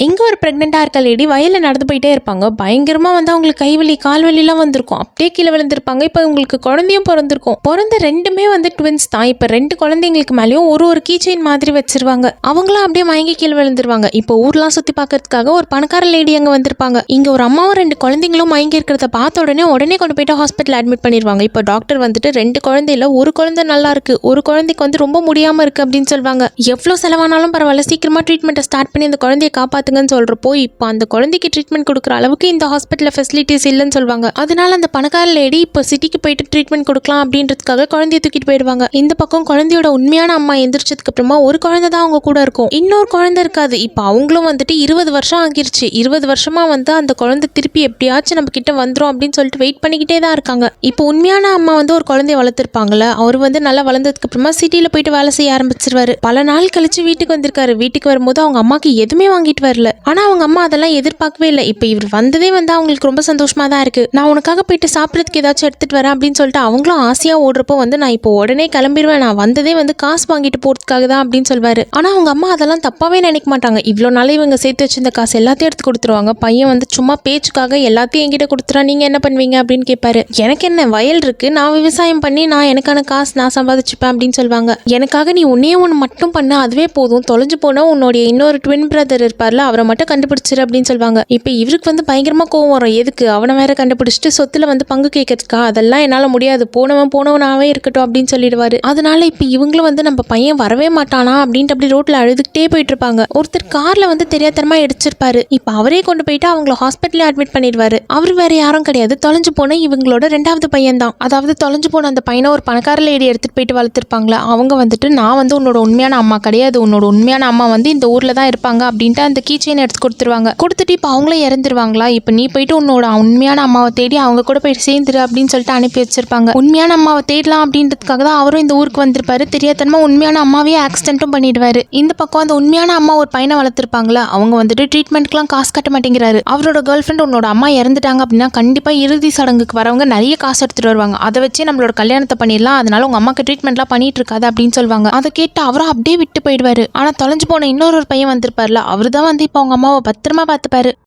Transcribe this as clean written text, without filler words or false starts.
எங்கே ஒரு ப்ரெக்னெண்ட்டாக இருக்க லேடி வயலில் நடந்து போயிட்டே இருப்பாங்க. பயங்கரமாக வந்து அவங்களுக்கு கைவலி கால்வலிலாம் வந்திருக்கும். அப்படியே கீழே விழுந்திருப்பாங்க. இப்போ உங்களுக்கு குழந்தையும் பிறந்திருக்கும். பிறந்த ரெண்டுமே வந்து ட்வின்ஸ் தான். இப்போ 2 குழந்தைங்களுக்கு மேலேயும் ஒரு கீச்செயின் மாதிரி வச்சிருவாங்க. அவங்களாம் அப்படியே மயங்கி கீழே விழுந்துருவாங்க. இப்போ ஊர்லாம் சுற்றி பார்க்கறதுக்காக ஒரு பணக்கார லேடி அங்கே வந்திருப்பாங்க. இங்கே ஒரு அம்மாவும் 2 குழந்தைங்களும் மயங்கி இருக்கிறத பார்த்த உடனே கொண்டு போயிட்டு ஹாஸ்பிட்டல் அட்மிட் பண்ணிடுவாங்க. இப்போ டாக்டர் வந்துட்டு 2 குழந்தையில ஒரு குழந்தை நல்லா இருக்கு, ஒரு குழந்தைக்கு வந்து ரொம்ப முடியாமல் இருக்கு அப்படின்னு சொல்லுவாங்க. எவ்வளோ செலவானாலும் பரவாயில்ல, சீக்கிரமாக ட்ரீட்மெண்ட்டை ஸ்டார்ட் பண்ணி அந்த குழந்தைய காப்பாத்துங்கன்னு சொல்றப்போ இப்போ அந்த குழந்தைக்கு ட்ரீட்மெண்ட் கொடுக்குற அளவுக்கு இந்த ஹாஸ்பிட்டலில் ஃபெசிலிட்டிஸ் இல்லைன்னு சொல்லுவாங்க. அதனால அந்த பணக்கார லேடி இப்போ சிட்டிக்கு போயிட்டு ட்ரீட்மெண்ட் கொடுக்கலாம் அப்படின்றதுக்காக குழந்தைய தூக்கிட்டு போயிடுவாங்க. இந்த பக்கம் குழந்தையோட உண்மையான அம்மா எந்திரிச்சதுக்கு அப்புறமா ஒரு குழந்தை தான் அவங்க கூட இருக்கும், இன்னொரு குழந்தை இருக்காது. இப்போ அவங்களும் வந்துட்டு 20 வருஷம் ஆகிருச்சு. 20 வருஷமா வந்து அந்த குழந்தை திருப்பி எப்படியாச்சும் நம்ம கிட்ட வந்துடும் அப்படின்னு சொல்லிட்டு வெயிட் பண்ணிக்கிட்டே தான் இருக்காங்க. இப்போ உண்மையான அம்மா வந்து ஒரு குழந்தைய வளர்த்துருப்பாங்கல்ல, அவர் வந்து நல்லா வளர்ந்ததுக்கு அப்புறமா சிட்டியில் போயிட்டு வேலை செய்ய ஆரம்பிச்சிருவாரு. பல நாள் கழிச்சு வீட்டுக்கு வந்திருக்காரு. வீட்டுக்கு வரும்போது அவங்க அம்மாக்கு எதுவுமே வாங்கிட்டு வரல. ஆனா அவங்க அம்மா அதெல்லாம் எதிர்பார்க்கவே இல்லை. இப்போ இவர் வந்ததே வந்து அவங்களுக்கு ரொம்ப சந்தோஷமா தான் இருக்கு. நான் உனக்காக போயிட்டு சாப்பிட்றதுக்கு ஏதாச்சும் எடுத்துட்டு வரேன் அப்படின்னு சொல்லிட்டு அவங்களும் ஆசையா ஓடுறப்போ வந்து நான் இப்போ உடனே கிளம்பிடுவேன், நான் வந்ததே வந்து காசு வாங்கிட்டு போறதுக்காக தான் அப்படின்னு சொல்வாரு. ஆனா அவங்க அம்மா அதெல்லாம் தப்பாவே நினைக்க மாட்டாங்க. இவ்வளோ நாளே இவங்க சேர்த்து வச்சிருந்த காசு எல்லாத்தையும் எடுத்து கொடுத்துருவாங்க. பையன் வந்து சும்மா பேச்சுக்காக எல்லாத்தையும் என்கிட்ட கொடுத்துறா, நீங்க என்ன பண்ணுவீங்க அப்படின்னு கேட்பாரு. எனக்கு என்ன, வயல் இருக்கு, நான் விவசாயம் பண்ணி நான் எனக்கான காசு நான் சம்பாதிச்சுப்பேன் அப்படின்னு சொல்லுவாங்க. எனக்காக நீ ஒன்று மட்டும் பண்ண, அதுவே போதும். தொலைஞ்சு போனா உன்னுடைய இன்னொரு ட்வின் பிரதர் இருப்பார்ல, அவரை மட்டும் கண்டுபிடிச்சிரு அப்படின்னு சொல்லுவாங்க. இப்போ இவருக்கு வந்து பயங்கரமா கோவம் வரும். எதுக்கு அவனை வேற கண்டுபிடிச்சிட்டு சொத்துல வந்து பங்கு கேட்கறதுக்கா, அதெல்லாம் என்னால முடியாது, போனவனாவே இருக்கட்டும் அப்படின்னு சொல்லிடுவாரு. அதனால இப்போ இவங்களும் வந்து நம்ம பையன் வரவே மாட்டானா அப்படின்ட்டு அப்படி ரோட்ல அழுதுகிட்டே போயிட்டு இருப்பாங்க. ஒருத்தர் கார்ல வந்து தெரியாதனமா இடிச்சிருப்பாரு. இப்போ அவரே கொண்டு போயிட்டு அவங்கள ஹாஸ்பிட்டல்ல அட்மிட் பண்ணிடுவாரு. அவர் வேற யாரும் கிடையாது, தொலைஞ்சு போன இவங்களோட 2வது பையன் தான். அதாவது தொலைஞ்சு போன அந்த பையனை ஒரு பணக்கார லேடி எடுத்துட்டு போயிட்டு வளர்த்துருப்பாங்களா, அவங்க வந்துட்டு நான் வந்து உன்னோட உண்மையான அம்மா கிடையாது, உன்னோட உண்மையான அம்மா வந்து இந்த ஊர்ல தான் இருப்பாங்க அப்படின்ட்டு அந்த கீச்செயின் எடுத்து கொடுத்துருவாங்க. கொடுத்துட்டு இப்போ அவங்களே இறந்துருவாங்களா, இப்போ நீ போயிட்டு உன்னோட உண்மையான அம்மாவை தேடி அவங்க கூட போயிட்டு சேர்ந்துரு அப்படின்னு சொல்லிட்டு அனுப்பி வச்சிருப்பாங்க. உண்மையான அம்மாவை தேடலாம் அப்படின்றதுக்காக தான் அவரும் இந்த ஊருக்கு வந்திருப்பாரு. தெரியாதனமா உண்மையான அம்மாவே ஆக்சிடென்ட்டும் பண்ணிடுவாரு. இந்த பக்கம் அந்த உண்மையான அம்மா ஒரு பையனை வளர்த்துருப்பாங்களா, அவங்க வந்துட்டு ட்ரீட்மெண்ட்க்குலாம் காசு கட்ட மாட்டேங்கிறாரு. அவரோட கேர்ள் ஃப்ரெண்ட் உன்னோட அம்மா இறந்துட்டாங்க அப்படின்னா கண்டிப்பா இறுதி சடங்குக்கு வரவங்க நிறைய காசு எடுத்துட்டு வருவாங்க, அதை வச்சு நம்மளோட கல்யாணத்தை பண்ணிடலாம், அதனால உங்க அம்மாக்கு ட்ரீட்மெண்ட்லாம் பண்ணிட்டு இருக்காது அப்படின்னு சொல்லுவாங்க. அதை கேட்டு அவரும் அப்படியே விட்டு போயிடுவாரு. ஆனா தொலைஞ்சு போன இன்னொரு பையன் வந்திருப்பார்ல, அவர் தான் வந்து இப்போ அவங்க அம்மாவை பத்திரமா பார்த்துப்பாரு.